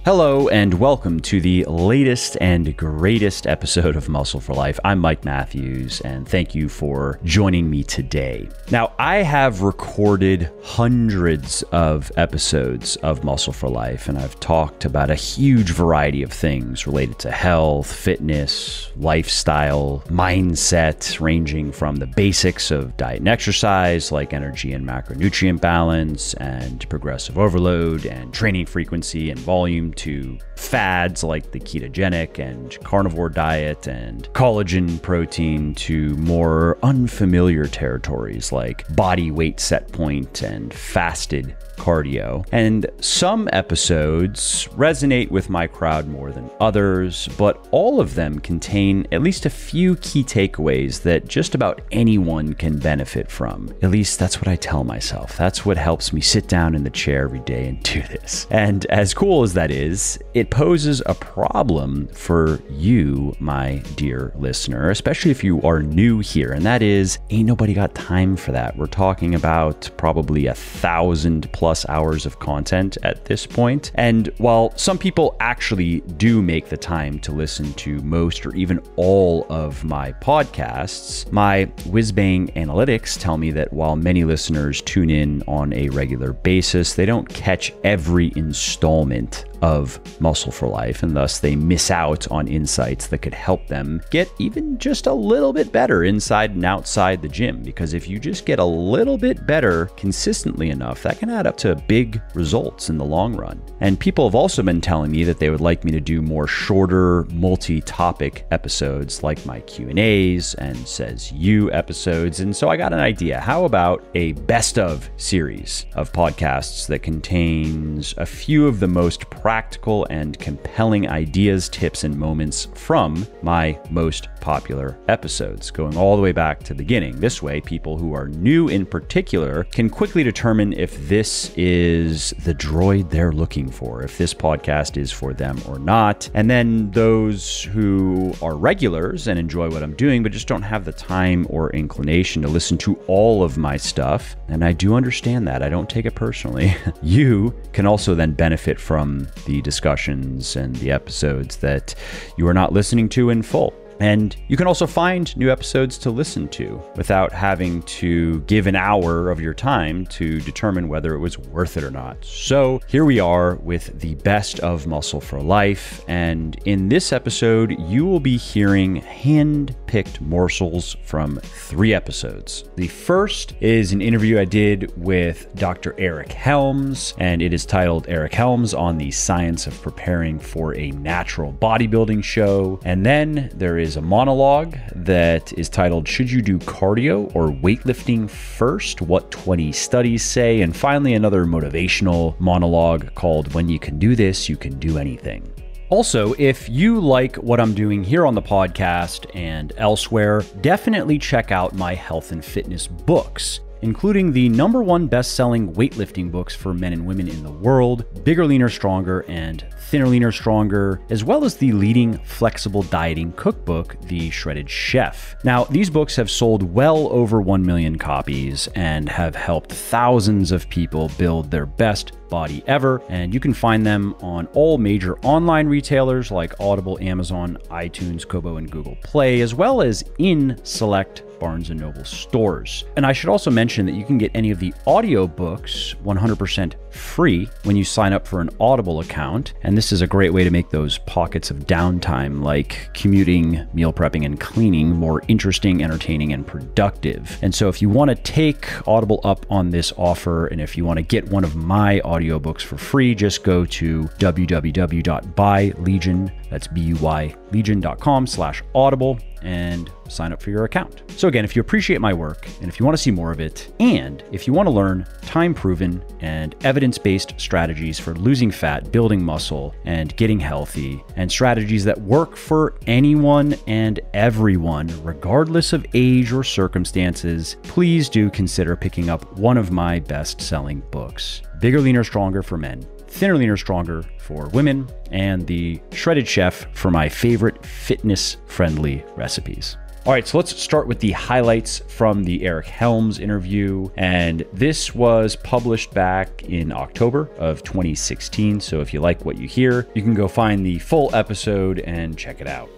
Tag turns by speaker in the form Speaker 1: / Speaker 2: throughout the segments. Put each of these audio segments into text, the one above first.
Speaker 1: Hello and welcome to the latest and greatest episode of Muscle for Life. I'm Mike Matthews and thank you for joining me today. Now, I have recorded hundreds of episodes of Muscle for Life and I've talked about a huge variety of things related to health, fitness, lifestyle, mindset, ranging from the basics of diet and exercise like energy and macronutrient balance and progressive overload and training frequency and volume to fads like the ketogenic and carnivore diet and collagen protein to more unfamiliar territories like body weight set point and fasted cardio. And some episodes resonate with my crowd more than others, but all of them contain at least a few key takeaways that just about anyone can benefit from. At least that's what I tell myself. That's what helps me sit down in the chair every day and do this. And as cool as that is, it poses a problem for you, my dear listener, especially if you are new here. And that is, ain't nobody got time for that. We're talking about probably 1,000+ hours of content at this point. And while some people actually do make the time to listen to most or even all of my podcasts, my wizbang analytics tell me that while many listeners tune in on a regular basis, they don't catch every installment of Muscle for Life, and thus they miss out on insights that could help them get even just a little bit better inside and outside the gym. Because if you just get a little bit better consistently enough, that can add up to big results in the long run. And people have also been telling me that they would like me to do more shorter multi-topic episodes like my Q&As and Says You episodes. And so I got an idea. How about a best of series of podcasts that contains a few of the most practical and compelling ideas, tips, and moments from my most popular episodes, going all the way back to the beginning. This way, people who are new in particular can quickly determine if this is the droid they're looking for, if this podcast is for them or not. And then those who are regulars and enjoy what I'm doing, but just don't have the time or inclination to listen to all of my stuff, and I do understand that, I don't take it personally, you can also then benefit from the discussions and the episodes that you are not listening to in full. And you can also find new episodes to listen to without having to give an hour of your time to determine whether it was worth it or not. So here we are with the best of Muscle for Life. And in this episode, you will be hearing hand-picked morsels from 3 episodes. The first is an interview I did with Dr. Eric Helms, and it is titled Eric Helms on the Science of Preparing for a Natural Bodybuilding Show. And then there is a monologue that is titled Should You Do Cardio or Weightlifting First? What 20 Studies Say. And finally, another motivational monologue called When You Can Do This, You Can Do Anything. Also, if you like what I'm doing here on the podcast and elsewhere, definitely check out my health and fitness books, including the #1 best-selling weightlifting books for men and women in the world, Bigger, Leaner, Stronger, and Thinner, Leaner, Stronger, as well as the leading flexible dieting cookbook, The Shredded Chef. Now, these books have sold well over 1 million copies and have helped thousands of people build their best body ever, and you can find them on all major online retailers like Audible, Amazon, iTunes, Kobo, and Google Play, as well as in select Barnes & Noble stores. And I should also mention that you can get any of the audiobooks 100% free when you sign up for an Audible account. And this is a great way to make those pockets of downtime like commuting, meal prepping, and cleaning more interesting, entertaining, and productive. And so if you want to take Audible up on this offer, and if you want to get one of my audiobooks for free, just go to www.buylegion, that's B-U-Y, legion.com/audible, and sign up for your account. So again, if you appreciate my work and if you want to see more of it, and if you want to learn time-proven and evidence-based strategies for losing fat, building muscle, and getting healthy, and strategies that work for anyone and everyone, regardless of age or circumstances, please do consider picking up one of my best-selling books, Bigger, Leaner, Stronger for men, Thinner, Leaner, Stronger for women, and The Shredded Chef for my favorite fitness-friendly recipes. All right, so let's start with the highlights from the Eric Helms interview. And this was published back in October of 2016. So if you like what you hear, you can go find the full episode and check it out.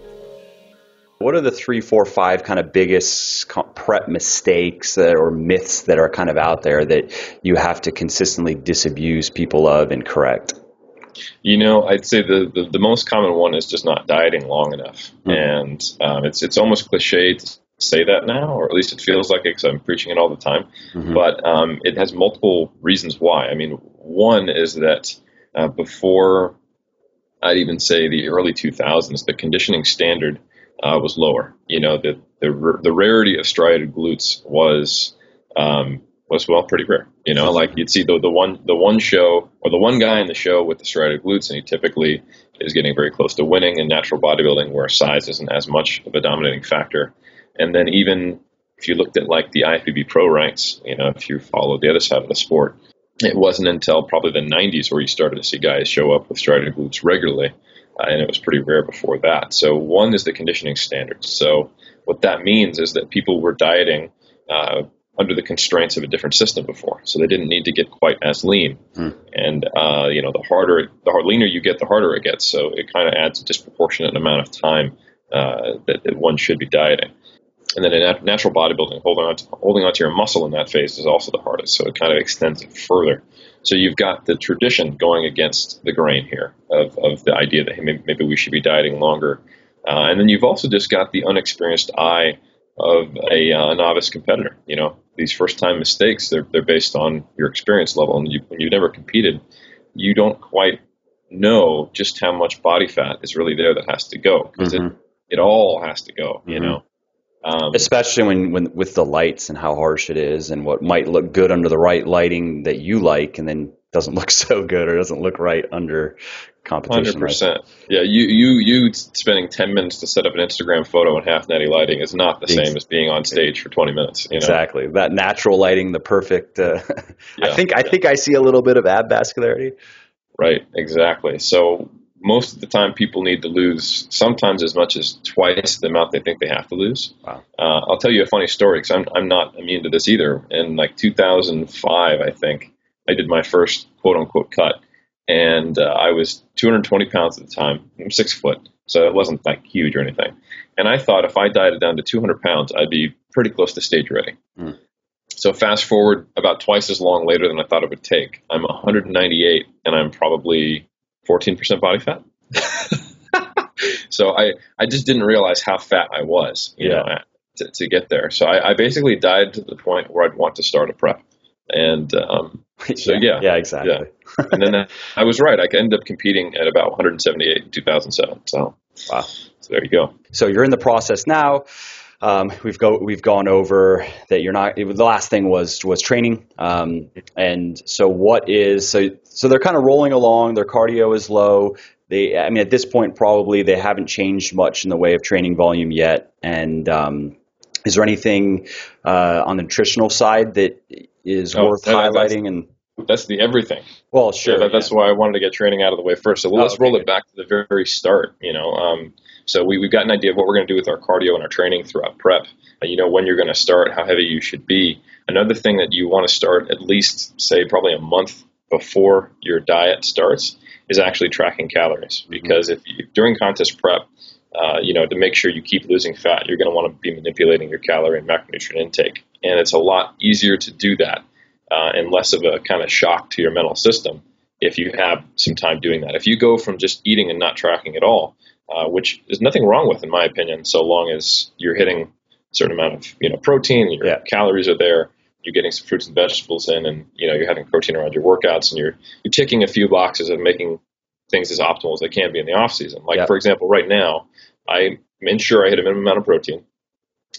Speaker 1: What are the 3, 4, 5 kind of biggest prep mistakes or myths that are kind of out there that you have to consistently disabuse people of and correct?
Speaker 2: I'd say the most common one is just not dieting long enough. And it's almost cliche to say that now, or at least it feels like it because I'm preaching it all the time. But it has multiple reasons why. I mean, one is that before I'd even say the early 2000s, the conditioning standard was lower. The rarity of striated glutes was pretty rare. Like you'd see the one show or the one guy in the show with the striated glutes, and he typically is getting very close to winning in natural bodybuilding where size isn't as much of a dominating factor. And then even if you looked at like the IFBB pro ranks, if you follow the other side of the sport, it wasn't until probably the 90s where you started to see guys show up with striated glutes regularly. And it was pretty rare before that. So one is the conditioning standards. So what that means is that people were dieting under the constraints of a different system before. So they didn't need to get quite as lean. And, the leaner you get, the harder it gets. So it kind of adds a disproportionate amount of time that one should be dieting. And then in natural bodybuilding, holding on to your muscle in that phase is also the hardest. So it kind of extends it further. So you've got the tradition going against the grain here of the idea that maybe we should be dieting longer. And then you've also just got the unexperienced eye of a novice competitor. These first-time mistakes, they're based on your experience level. And when you've never competed, you don't quite know just how much body fat is really there that has to go. Because it all has to go,
Speaker 1: especially when with the lights and how harsh it is and what might look good under the right lighting that you like and then doesn't look so good or doesn't look right under competition.
Speaker 2: 100%. Right? Yeah, you spending 10 minutes to set up an Instagram photo in half natty lighting is not the same as being on stage for 20 minutes.
Speaker 1: Exactly. That natural lighting, the perfect. I think I see a little bit of ab vascularity.
Speaker 2: Right. Exactly. So most of the time people need to lose sometimes as much as twice the amount they think they have to lose.
Speaker 1: Wow.
Speaker 2: I'll tell you a funny story because I'm not immune to this either. In like 2005, I think I did my first quote unquote cut, and I was 220 pounds at the time. I'm 6 foot, so it wasn't like huge or anything. And I thought if I dieted down to 200 pounds, I'd be pretty close to stage ready. So fast forward about twice as long later than I thought it would take. I'm 198 and I'm probably 14% body fat. So I just didn't realize how fat I was, to get there. So I basically died to the point where I'd want to start a prep. And
Speaker 1: yeah, exactly.
Speaker 2: Yeah. And then I was right. I ended up competing at about 178 in 2007. So
Speaker 1: wow.
Speaker 2: So there you go.
Speaker 1: So you're in the process now. We've gone over that you're not. The last thing was training, and so what is so they're kind of rolling along. Their cardio is low. At this point probably they haven't changed much in the way of training volume yet. And is there anything on the nutritional side that is worth highlighting? And
Speaker 2: that's the everything.
Speaker 1: Well, sure.
Speaker 2: Yeah, that's why I wanted to get training out of the way first. So let's roll it back to the very, very start. So we've got an idea of what we're going to do with our cardio and our training throughout prep. When you're going to start, how heavy you should be. Another thing that you want to start at least, say, probably a month before your diet starts is actually tracking calories. Because if you, during contest prep, to make sure you keep losing fat, you're going to want to be manipulating your calorie and macronutrient intake. And it's a lot easier to do that and less of a kind of shock to your mental system if you have some time doing that. If you go from just eating and not tracking at all, which is nothing wrong with, in my opinion, so long as you're hitting a certain amount of protein, your calories are there, you're getting some fruits and vegetables in, and you're having protein around your workouts, and you're ticking a few boxes of making things as optimal as they can be in the off season. Like for example, right now, I ensure I hit a minimum amount of protein.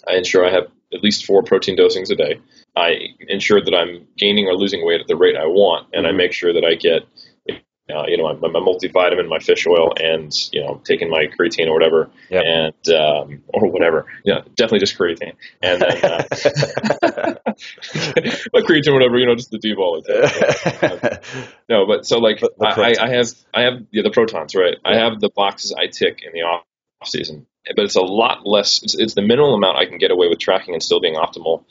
Speaker 2: I ensure I have at least 4 protein dosings a day. I ensure that I'm gaining or losing weight at the rate I want, and I make sure that I get my multivitamin, my fish oil, and taking my creatine or whatever, and or whatever. Definitely just creatine, and then my creatine, whatever. Just the D-ball. No, but so I have the protons, right? I have the boxes I tick in the off season. but it's a lot less. It's the minimal amount I can get away with tracking and still being optimal,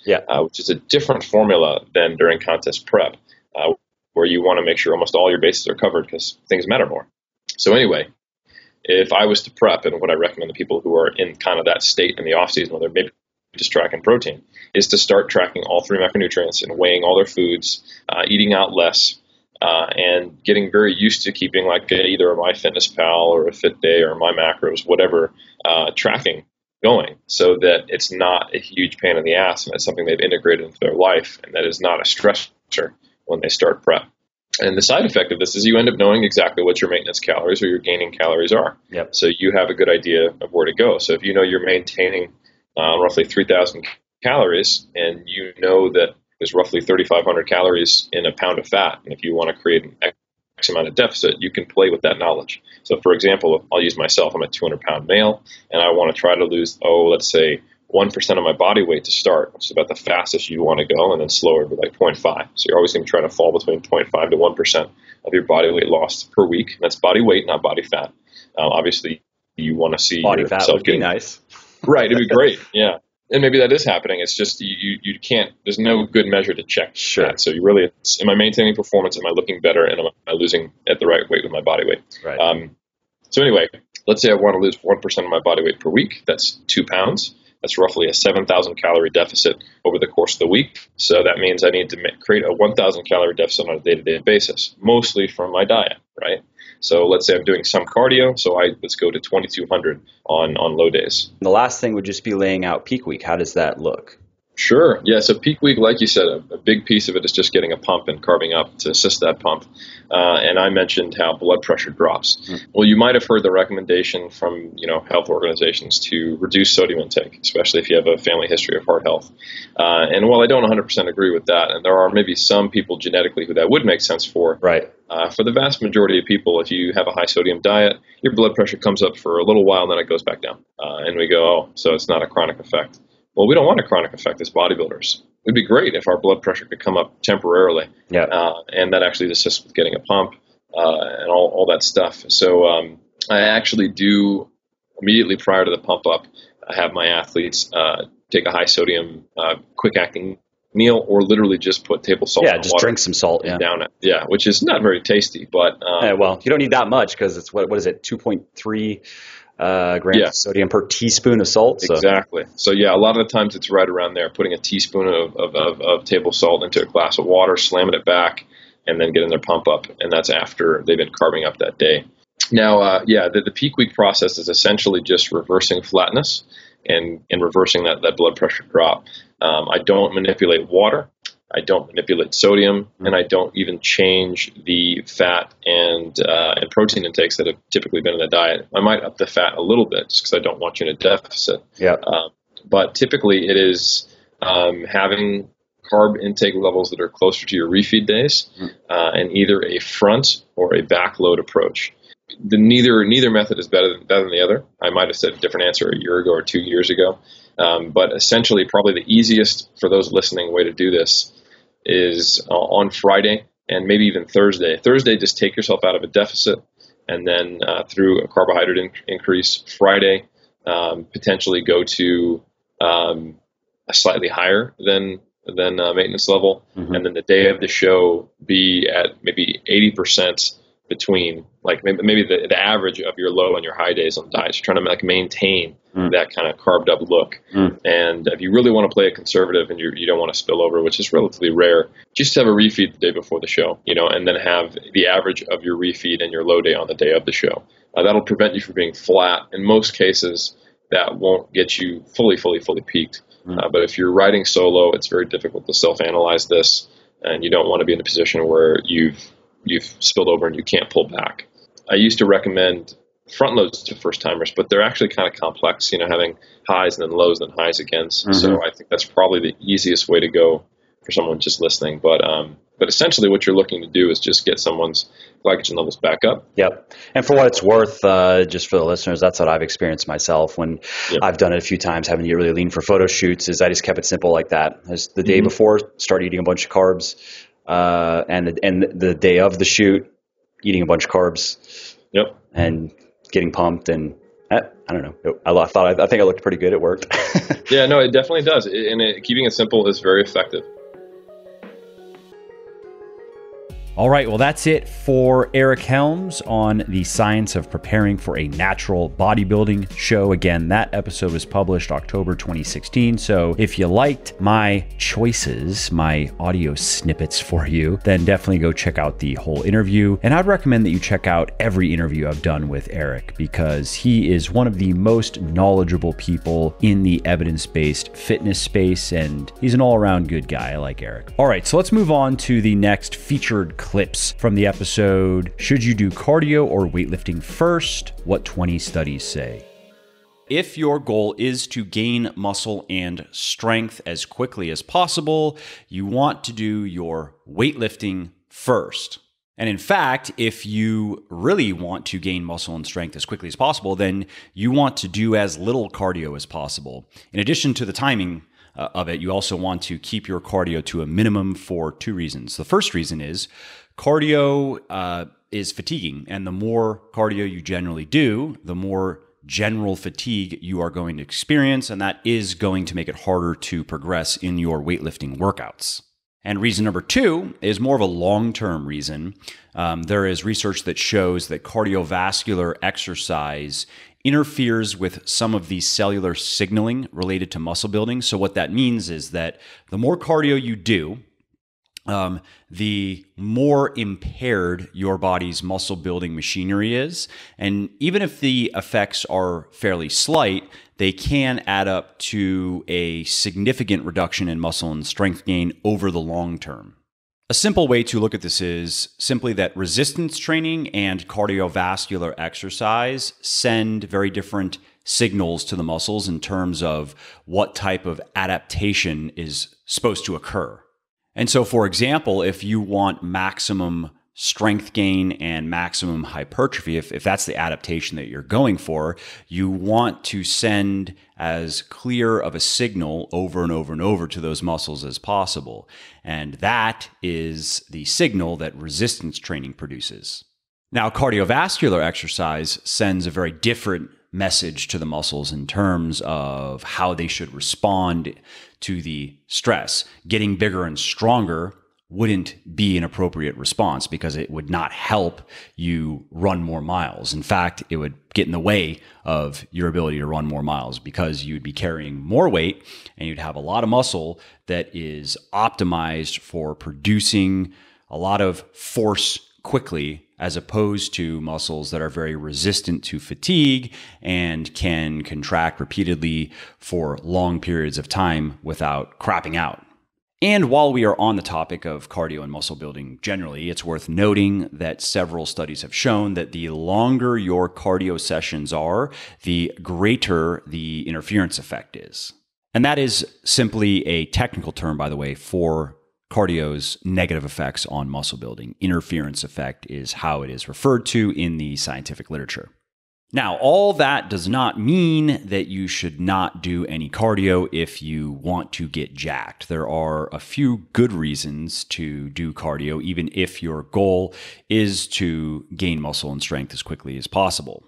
Speaker 2: which is a different formula than during contest prep, where you want to make sure almost all your bases are covered because things matter more. So anyway, if I was to prep, and what I recommend to people who are in kind of that state in the off season where they're maybe just tracking protein, is to start tracking all 3 macronutrients and weighing all their foods, eating out less, and getting very used to keeping like either a MyFitnessPal or a Fitday or My Macros, whatever, tracking going, so that it's not a huge pain in the ass and it's something they've integrated into their life and that is not a stressor when they start prep. And the side effect of this is you end up knowing exactly what your maintenance calories or your gaining calories are.
Speaker 1: Yep.
Speaker 2: So you have a good idea of where to go. So if you know you're maintaining roughly 3,000 calories and you know that there's roughly 3,500 calories in a pound of fat, and if you want to create an X amount of deficit, you can play with that knowledge. So for example, I'll use myself. I'm a 200-pound male, and I want to try to lose, let's say 1% of my body weight to start, which is about the fastest you want to go, and then slower to like 0.5. So you're always going to try to fall between 0.5 to 1% of your body weight loss per week. And that's body weight, not body fat. Obviously, you want to see
Speaker 1: body fat would be nice.
Speaker 2: Right, it'd be great, yeah. And maybe that is happening. It's just you can't. There's no good measure to check that. So you really, am I maintaining performance? Am I looking better? And am I losing at the right weight with my body weight?
Speaker 1: Right.
Speaker 2: So anyway, let's say I want to lose 1% of my body weight per week. That's 2 pounds. That's roughly a 7,000 calorie deficit over the course of the week. So that means I need to create a 1,000 calorie deficit on a day-to-day basis, mostly from my diet, right? So let's say I'm doing some cardio, so let's go to 2,200 on low days.
Speaker 1: The last thing would just be laying out peak week. How does that look?
Speaker 2: Sure. Yeah. So peak week, like you said, a big piece of it is just getting a pump and carving up to assist that pump. And I mentioned how blood pressure drops. Mm-hmm. Well, you might have heard the recommendation from health organizations to reduce sodium intake, especially if you have a family history of heart health. And while I don't 100% agree with that, and there are maybe some people genetically who that would make sense for,
Speaker 1: right?
Speaker 2: For the vast majority of people, if you have a high sodium diet, your blood pressure comes up for a little while and then it goes back down. And we go, so it's not a chronic effect. Well, we don't want a chronic effect as bodybuilders. It'd be great if our blood pressure could come up temporarily, and that actually assists with getting a pump and all that stuff. So I actually do, immediately prior to the pump up, I have my athletes take a high sodium, quick acting meal, or literally just put table salt in
Speaker 1: just
Speaker 2: water.
Speaker 1: Drink some salt,
Speaker 2: down it. Yeah, which is not very tasty, but
Speaker 1: well, you don't need that much because it's what is it, 2.3 grams of sodium per teaspoon of salt. So.
Speaker 2: Exactly. So yeah, a lot of the times it's right around there. Putting a teaspoon of table salt into a glass of water, slamming it back, and then getting their pump up. And that's after they've been carving up that day. Now, the peak week process is essentially just reversing flatness and reversing that blood pressure drop. I don't manipulate water. I don't manipulate sodium, and I don't even change the fat and protein intakes that have typically been in the diet. I might up the fat a little bit just because I don't want you in a deficit.
Speaker 1: Yeah.
Speaker 2: But typically it is having carb intake levels that are closer to your refeed days, and either a front or a back load approach. Neither method is better than the other. I might have said a different answer a year ago or 2 years ago. But essentially, probably the easiest for those listening way to do this is on Friday and maybe even Thursday. Thursday, just take yourself out of a deficit, and then through a carbohydrate increase. Friday, potentially go to a slightly higher than maintenance level, and then the day of the show be at maybe 80% between, like maybe the average of your low and your high days on diets. You're trying to maintain that kind of carved up look. And if you really want to play it conservative and you don't want to spill over, which is relatively rare, just have a refeed the day before the show, and then have the average of your refeed and your low day on the day of the show. That'll prevent you from being flat. In most cases, that won't get you fully peaked. But if you're riding solo, it's very difficult to self-analyze this, and you don't want to be in a position where you've spilled over and you can't pull back. I used to recommend front loads to first timers, but they're actually kind of complex, having highs and then lows and then highs again. So I think that's probably the easiest way to go for someone just listening. But essentially what you're looking to do is just get someone's glycogen levels back up.
Speaker 1: Yep. And for what it's worth, just for the listeners, that's what I've experienced myself when I've done it a few times, having to get really lean for photo shoots, is I just kept it simple like that. As the day before, start eating a bunch of carbs, and the day of the shoot, eating a bunch of carbs, and getting pumped, and I don't know. I think I looked pretty good. It worked.
Speaker 2: Yeah, no, it definitely does. Keeping it simple is very effective.
Speaker 1: All right, well, that's it for Eric Helms on the science of preparing for a natural bodybuilding show. Again, that episode was published October 2016. So if you liked my choices, my audio snippets for you, then definitely go check out the whole interview. And I'd recommend that you check out every interview I've done with Eric, because he is one of the most knowledgeable people in the evidence-based fitness space, and he's an all-around good guy. I like Eric. All right, so let's move on to the next featured clips from the episode. Should you do cardio or weightlifting first? What 20 studies say. If your goal is to gain muscle and strength as quickly as possible, you want to do your weightlifting first. And in fact, if you really want to gain muscle and strength as quickly as possible, then you want to do as little cardio as possible. In addition to the timing of it, you also want to keep your cardio to a minimum for two reasons. The first reason is cardio is fatiguing, and the more cardio you generally do, the more general fatigue you are going to experience, and that is going to make it harder to progress in your weightlifting workouts. And reason number two is more of a long-term reason. There is research that shows that cardiovascular exercise interferes with some of the cellular signaling related to muscle building. So what that means is that the more cardio you do, the more impaired your body's muscle building machinery is. And even if the effects are fairly slight, they can add up to a significant reduction in muscle and strength gain over the long term. A simple way to look at this is simply that resistance training and cardiovascular exercise send very different signals to the muscles in terms of what type of adaptation is supposed to occur. And so, for example, if you want maximum strength gain and maximum hypertrophy, if that's the adaptation that you're going for, you want to send as clear of a signal over and over and over to those muscles as possible. And that is the signal that resistance training produces. Now, cardiovascular exercise sends a very different message to the muscles in terms of how they should respond to the stress. Getting bigger and stronger wouldn't be an appropriate response because it would not help you run more miles. In fact, it would get in the way of your ability to run more miles because you'd be carrying more weight and you'd have a lot of muscle that is optimized for producing a lot of force quickly, as opposed to muscles that are very resistant to fatigue and can contract repeatedly for long periods of time without crapping out. And while we are on the topic of cardio and muscle building generally, it's worth noting that several studies have shown that the longer your cardio sessions are, the greater the interference effect is. And that is simply a technical term, by the way, for cardio's negative effects on muscle building. Interference effect is how it is referred to in the scientific literature. Now, all that does not mean that you should not do any cardio if you want to get jacked. There are a few good reasons to do cardio, even if your goal is to gain muscle and strength as quickly as possible.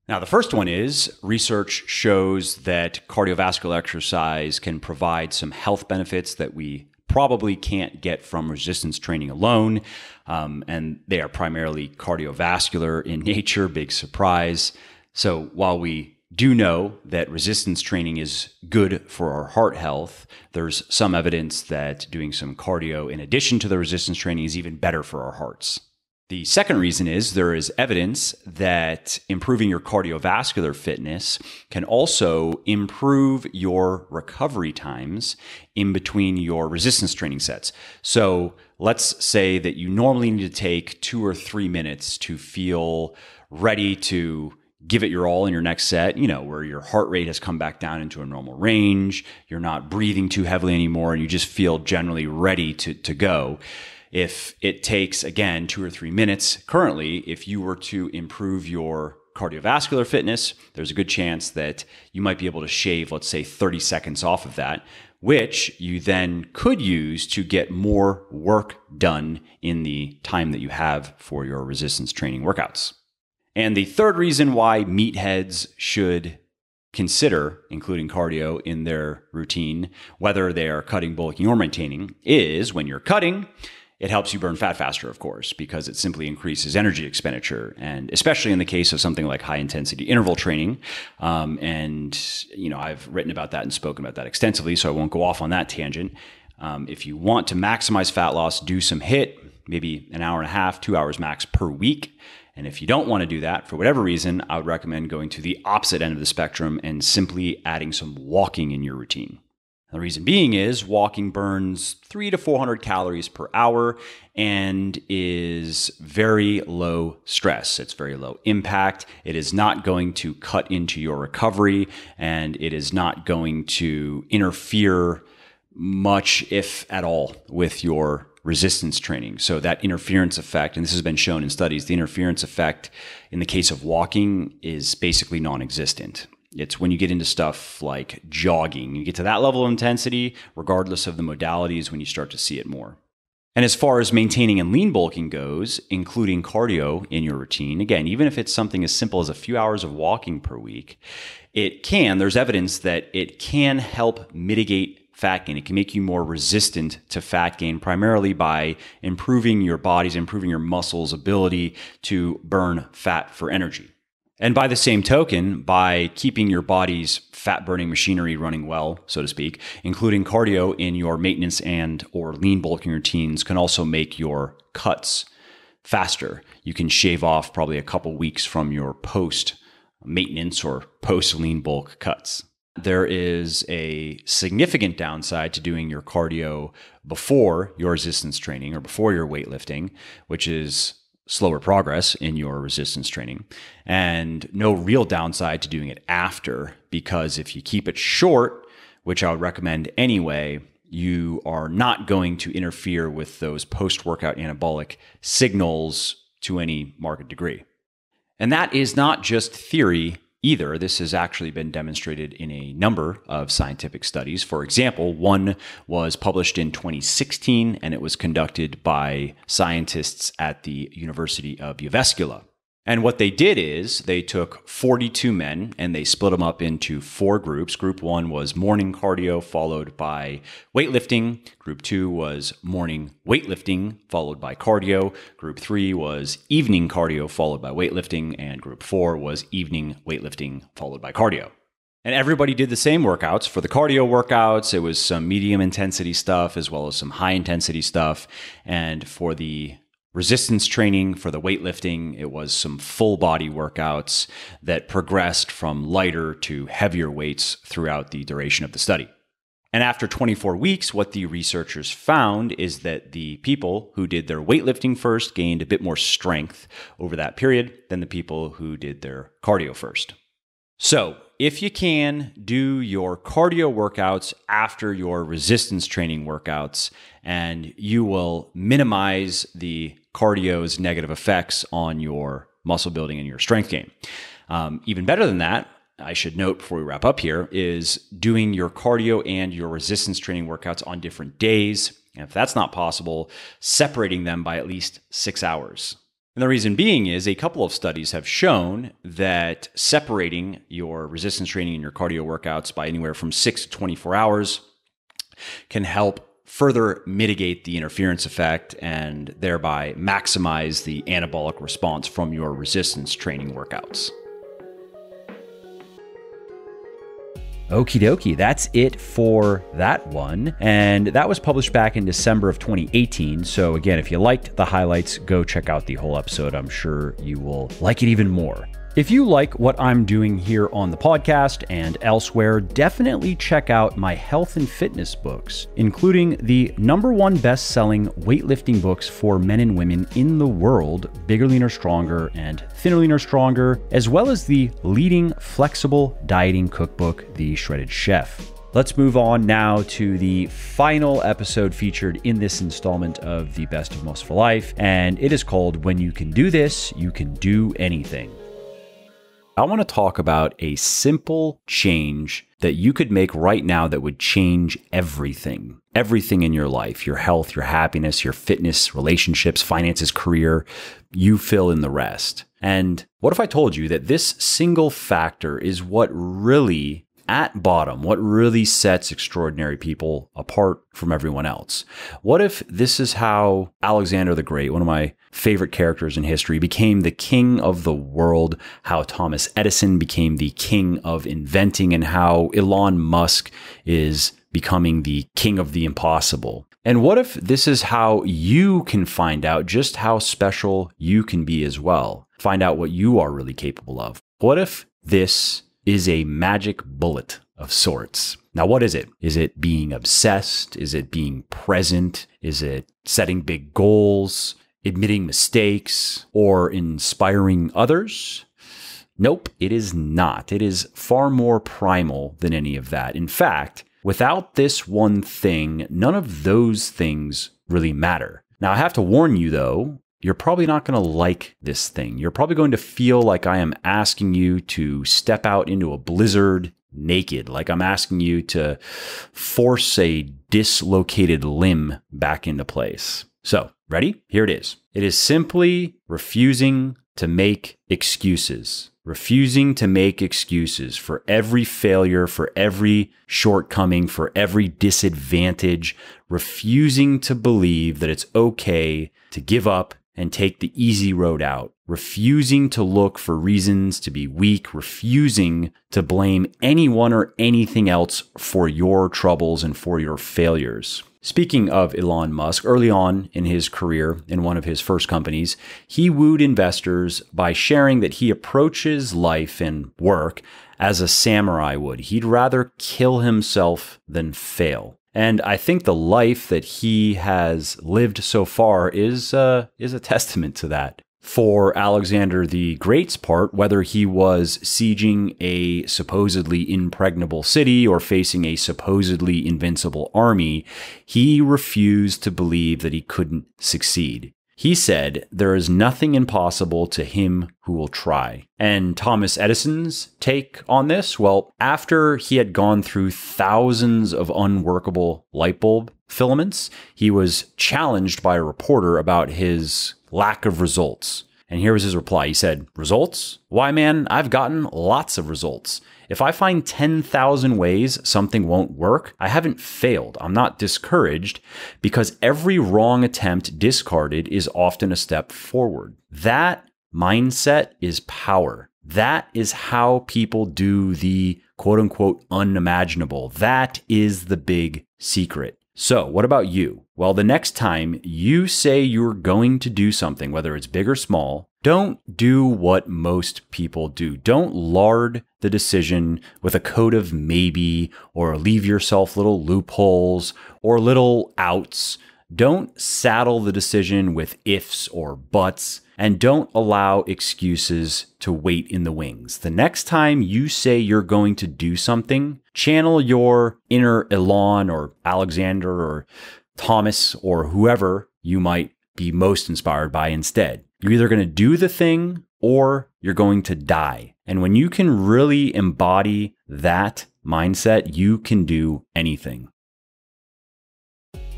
Speaker 1: Now, the first one is research shows that cardiovascular exercise can provide some health benefits that we probably can't get from resistance training alone. And they are primarily cardiovascular in nature, big surprise. So while we do know that resistance training is good for our heart health, there's some evidence that doing some cardio in addition to the resistance training is even better for our hearts. The second reason is there is evidence that improving your cardiovascular fitness can also improve your recovery times in between your resistance training sets. So let's say that you normally need to take 2 or 3 minutes to feel ready to give it your all in your next set, where your heart rate has come back down into a normal range, you're not breathing too heavily anymore, and you just feel generally ready to go. If it takes, again, 2 or 3 minutes, currently, if you were to improve your cardiovascular fitness, there's a good chance that you might be able to shave, let's say, 30 seconds off of that, which you then could use to get more work done in the time that you have for your resistance training workouts. And the third reason why meatheads should consider including cardio in their routine, whether they are cutting, bulking, or maintaining, is when you're cutting, it helps you burn fat faster, of course, because it simply increases energy expenditure. And especially in the case of something like high intensity interval training. I've written about that and spoken about that extensively, so I won't go off on that tangent. If you want to maximize fat loss, do some HIIT, maybe an hour and a half, 2 hours max per week. And if you don't want to do that, for whatever reason, I would recommend going to the opposite end of the spectrum and simply adding some walking in your routine. The reason being is walking burns 300 to 400 calories per hour and is very low stress. It's very low impact. It is not going to cut into your recovery, and it is not going to interfere much, if at all, with your resistance training. So that interference effect, and this has been shown in studies, the interference effect in the case of walking is basically non-existent. It's when you get into stuff like jogging, you get to that level of intensity, regardless of the modalities, when you start to see it more. And as far as maintaining and lean bulking goes, including cardio in your routine, again, even if it's something as simple as a few hours of walking per week, there's evidence that it can help mitigate fat gain. It can make you more resistant to fat gain, primarily by improving your muscles' ability to burn fat for energy. And by the same token, by keeping your body's fat-burning machinery running well, so to speak, including cardio in your maintenance and or lean bulking routines can also make your cuts faster. You can shave off probably a couple weeks from your post-maintenance or post-lean bulk cuts. There is a significant downside to doing your cardio before your resistance training or before your weightlifting, which is slower progress in your resistance training, and no real downside to doing it after, because if you keep it short, which I would recommend anyway, you are not going to interfere with those post-workout anabolic signals to any marked degree. And that is not just theory either. This has actually been demonstrated in a number of scientific studies. For example, one was published in 2016, and it was conducted by scientists at the University of Jyväskylä. And what they did is they took 42 men and they split them up into 4 groups. Group 1 was morning cardio followed by weightlifting. Group 2 was morning weightlifting followed by cardio. Group 3 was evening cardio followed by weightlifting. And Group 4 was evening weightlifting followed by cardio. And everybody did the same workouts. For the cardio workouts, it was some medium intensity stuff as well as some high intensity stuff. And for the resistance training, for the weightlifting, it was some full body workouts that progressed from lighter to heavier weights throughout the duration of the study. And after 24 weeks, what the researchers found is that the people who did their weightlifting first gained a bit more strength over that period than the people who did their cardio first. So, if you can, do your cardio workouts after your resistance training workouts, and you will minimize the cardio's negative effects on your muscle building and your strength gain. Even better than that, I should note before we wrap up here, is doing your cardio and your resistance training workouts on different days. And if that's not possible, separating them by at least 6 hours. And the reason being is a couple of studies have shown that separating your resistance training and your cardio workouts by anywhere from 6 to 24 hours can help further mitigate the interference effect and thereby maximize the anabolic response from your resistance training workouts. Okie dokie, that's it for that one. And that was published back in December of 2018. So again, if you liked the highlights, go check out the whole episode. I'm sure you will like it even more. If you like what I'm doing here on the podcast and elsewhere, definitely check out my health and fitness books, including the #1 best-selling weightlifting books for men and women in the world, Bigger, Leaner, Stronger, and Thinner, Leaner, Stronger, as well as the leading flexible dieting cookbook, The Shredded Chef. Let's move on now to the final episode featured in this installment of the Best of Muscle for Life, and it is called When You Can Do This, You Can Do Anything. I want to talk about a simple change that you could make right now that would change everything. Everything in your life, your health, your happiness, your fitness, relationships, finances, career, you fill in the rest. And what if I told you that this single factor is what really, at bottom, what really sets extraordinary people apart from everyone else? What if this is how Alexander the Great, one of my favorite characters in history, became the king of the world, how Thomas Edison became the king of inventing, and how Elon Musk is becoming the king of the impossible? And what if this is how you can find out just how special you can be as well? Find out what you are really capable of. What if this is a magic bullet of sorts? Now, what is it? Is it being obsessed? Is it being present? Is it setting big goals, admitting mistakes, or inspiring others? Nope, it is not. It is far more primal than any of that. In fact, without this one thing, none of those things really matter. Now, I have to warn you though, you're probably not going to like this thing. You're probably going to feel like I am asking you to step out into a blizzard naked, like I'm asking you to force a dislocated limb back into place. So, ready? Here it is. It is simply refusing to make excuses. Refusing to make excuses for every failure, for every shortcoming, for every disadvantage. Refusing to believe that it's okay to give up and take the easy road out. Refusing to look for reasons to be weak. Refusing to blame anyone or anything else for your troubles and for your failures. Speaking of Elon Musk, early on in his career in one of his first companies, he wooed investors by sharing that he approaches life and work as a samurai would. He'd rather kill himself than fail. And I think the life that he has lived so far is a testament to that. For Alexander the Great's part, whether he was sieging a supposedly impregnable city or facing a supposedly invincible army, he refused to believe that he couldn't succeed. He said, "There is nothing impossible to him who will try." And Thomas Edison's take on this? Well, after he had gone through thousands of unworkable light bulb filaments, he was challenged by a reporter about his lack of results. And here was his reply. He said, "Results? Why, man, I've gotten lots of results. If I find 10,000 ways something won't work, I haven't failed. I'm not discouraged, because every wrong attempt discarded is often a step forward." That mindset is power. That is how people do the quote unquote unimaginable. That is the big secret. So what about you? Well, the next time you say you're going to do something, whether it's big or small, don't do what most people do. Don't lard the decision with a coat of maybe, or leave yourself little loopholes or little outs. Don't saddle the decision with ifs or buts, and don't allow excuses to wait in the wings. The next time you say you're going to do something, channel your inner Elon or Alexander or Thomas or whoever you might be most inspired by instead. You're either going to do the thing or you're going to die. And when you can really embody that mindset, you can do anything.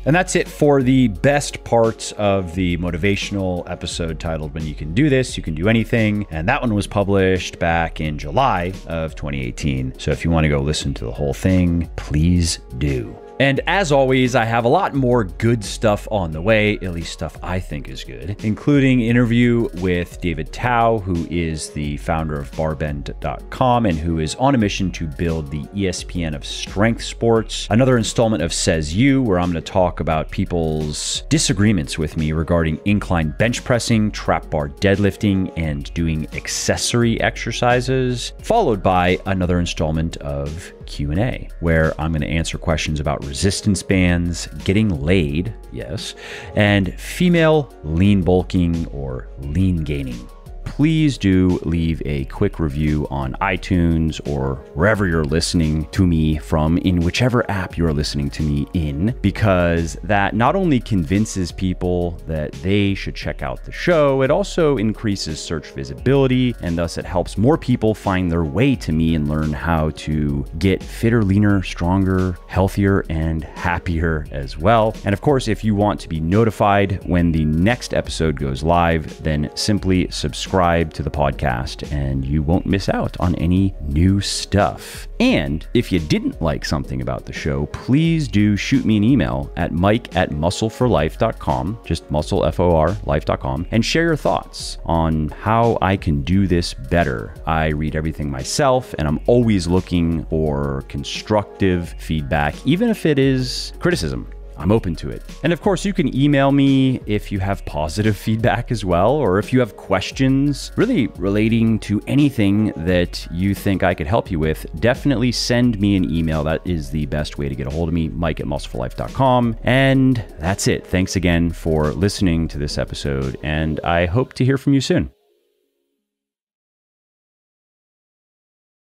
Speaker 1: And that's it for the best parts of the motivational episode titled "When You Can Do This, You Can Do Anything." And that one was published back in July of 2018. So if you want to go listen to the whole thing, please do. And as always, I have a lot more good stuff on the way, at least stuff I think is good, including an interview with David Tao, who is the founder of barbend.com and who is on a mission to build the ESPN of strength sports. Another installment of Says You, where I'm going to talk about people's disagreements with me regarding incline bench pressing, trap bar deadlifting, and doing accessory exercises, followed by another installment of Q&A, where I'm going to answer questions about resistance bands, getting laid, yes, and female lean bulking or lean gaining. Please do leave a quick review on iTunes or wherever you're listening to me from, in whichever app you're listening to me in, because that not only convinces people that they should check out the show, it also increases search visibility, and thus it helps more people find their way to me and learn how to get fitter, leaner, stronger, healthier, and happier as well. And of course, if you want to be notified when the next episode goes live, then simply subscribe subscribe to the podcast and you won't miss out on any new stuff. And if you didn't like something about the show, please do shoot me an email at mike@muscleforlife.com, just muscleforlife.com, and share your thoughts on how I can do this better. I read everything myself, and I'm always looking for constructive feedback, even if it is criticism. I'm open to it. And of course, you can email me if you have positive feedback as well, or if you have questions really relating to anything that you think I could help you with, definitely send me an email. That is the best way to get a hold of me, mike@muscleforlife.com. And that's it. Thanks again for listening to this episode, and I hope to hear from you soon.